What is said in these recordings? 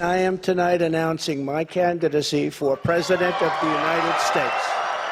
I am tonight announcing my candidacy for President of the United States.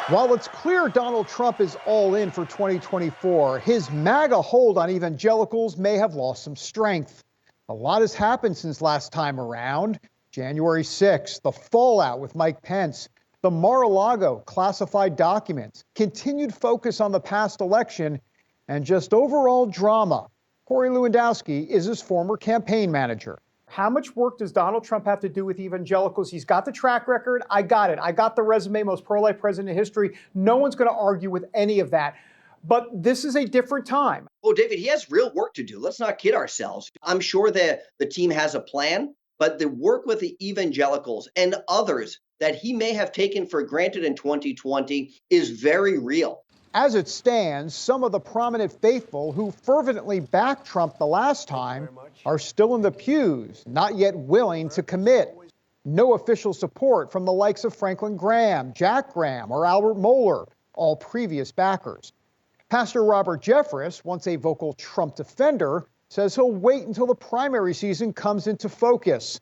While it's clear Donald Trump is all in for 2024, his MAGA hold on evangelicals may have lost some strength. A lot has happened since last time around. January 6th, the fallout with Mike Pence, the Mar-a-Lago classified documents, continued focus on the past election, and just overall drama. Corey Lewandowski is his former campaign manager. How much work does Donald Trump have to do with evangelicals? He's got the track record. I got it. I got the resume, most pro-life president in history. No one's going to argue with any of that. But this is a different time. Well, David, he has real work to do. Let's not kid ourselves. I'm sure that the team has a plan, but the work with the evangelicals and others that he may have taken for granted in 2020 is very real. As it stands, some of the prominent faithful who fervently backed Trump the last time are still in the pews, not yet willing to commit. No official support from the likes of Franklin Graham, Jack Graham, or Albert Mohler, all previous backers. Pastor Robert Jeffress, once a vocal Trump defender, says he'll wait until the primary season comes into focus.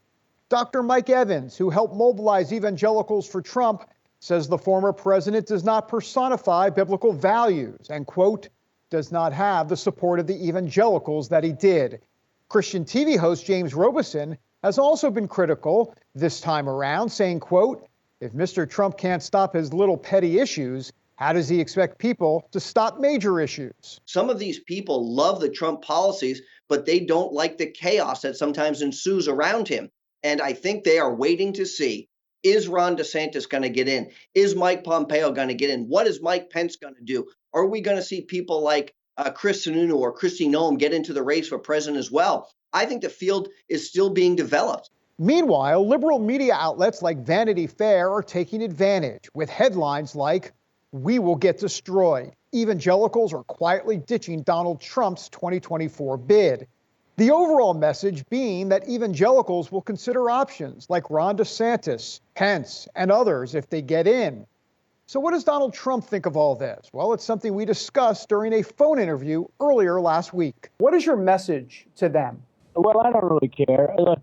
Dr. Mike Evans, who helped mobilize evangelicals for Trump, says the former president does not personify biblical values and, quote, does not have the support of the evangelicals that he did. Christian TV host James Robison has also been critical this time around, saying, quote, if Mr. Trump can't stop his little petty issues, how does he expect people to stop major issues? Some of these people love the Trump policies, but they don't like the chaos that sometimes ensues around him. And I think they are waiting to see, is Ron DeSantis going to get in? Is Mike Pompeo going to get in? What is Mike Pence going to do? Are we going to see people like Chris Sununu or Kristi Noem get into the race for president as well? I think the field is still being developed. Meanwhile, liberal media outlets like Vanity Fair are taking advantage with headlines like, "We will get destroyed. Evangelicals are quietly ditching Donald Trump's 2024 bid." The overall message being that evangelicals will consider options like Ron DeSantis, Pence, and others if they get in. So what does Donald Trump think of all this? Well, it's something we discussed during a phone interview earlier last week. What is your message to them? Well, I don't really care. Look,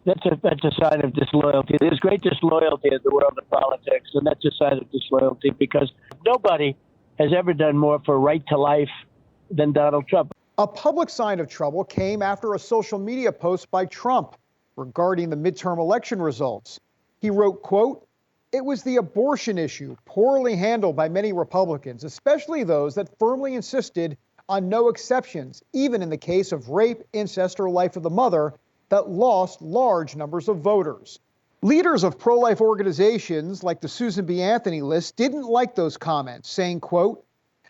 that's a sign of disloyalty. There's great disloyalty in the world of politics, and that's a sign of disloyalty because nobody has ever done more for right to life than Donald Trump. A public sign of trouble came after a social media post by Trump regarding the midterm election results. He wrote, quote, "It was the abortion issue, poorly handled by many Republicans, especially those that firmly insisted on no exceptions, even in the case of rape, incest, or life of the mother, that lost large numbers of voters." Leaders of pro-life organizations like the Susan B. Anthony list didn't like those comments, saying, quote,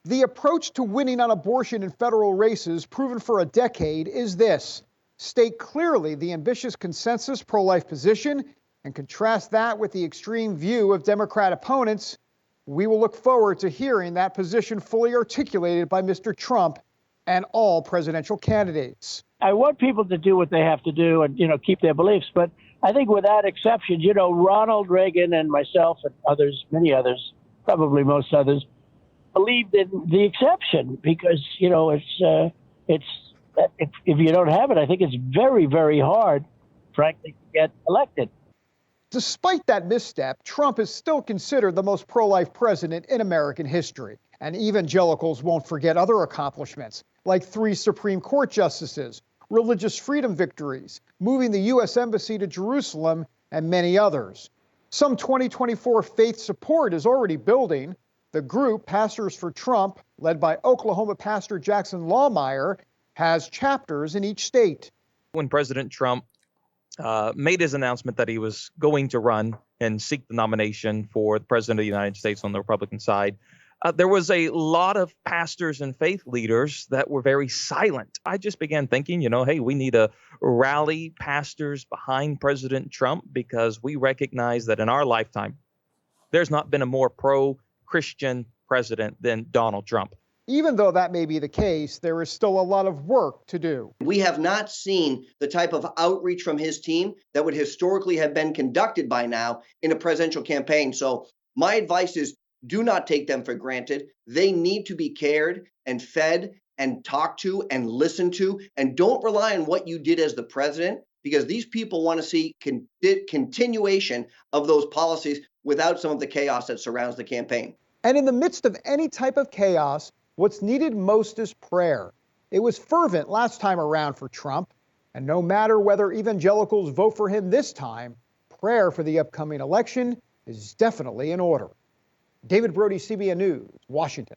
"The approach to winning on abortion in federal races proven for a decade is this: state clearly the ambitious consensus pro-life position and contrast that with the extreme view of Democrat opponents. We will look forward to hearing that position fully articulated by Mr. Trump and all presidential candidates." I want people to do what they have to do and, keep their beliefs. But I think without exception, Ronald Reagan and myself and others, many others, probably most others, believed in the exception because, if you don't have it, I think it's very, very hard, frankly, to get elected. Despite that misstep, Trump is still considered the most pro-life president in American history. And evangelicals won't forget other accomplishments, like 3 Supreme Court justices, religious freedom victories, moving the U.S. Embassy to Jerusalem, and many others. Some 2024 faith support is already building. The group, Pastors for Trump, led by Oklahoma pastor Jackson Lawmeyer, has chapters in each state. When President Trump made his announcement that he was going to run and seek the nomination for the president of the United States on the Republican side, there was a lot of pastors and faith leaders that were very silent. I just began thinking, hey, we need to rally pastors behind President Trump because we recognize that in our lifetime, there's not been a more pro-Christian president than Donald Trump. Even though that may be the case, there is still a lot of work to do. We have not seen the type of outreach from his team that would historically have been conducted by now in a presidential campaign. So my advice is do not take them for granted. They need to be cared and fed and talked to and listened to. And don't rely on what you did as the president. because these people want to see continuation of those policies without some of the chaos that surrounds the campaign. And in the midst of any type of chaos, what's needed most is prayer. It was fervent last time around for Trump, and no matter whether evangelicals vote for him this time, prayer for the upcoming election is definitely in order. David Brody, CBN News, Washington.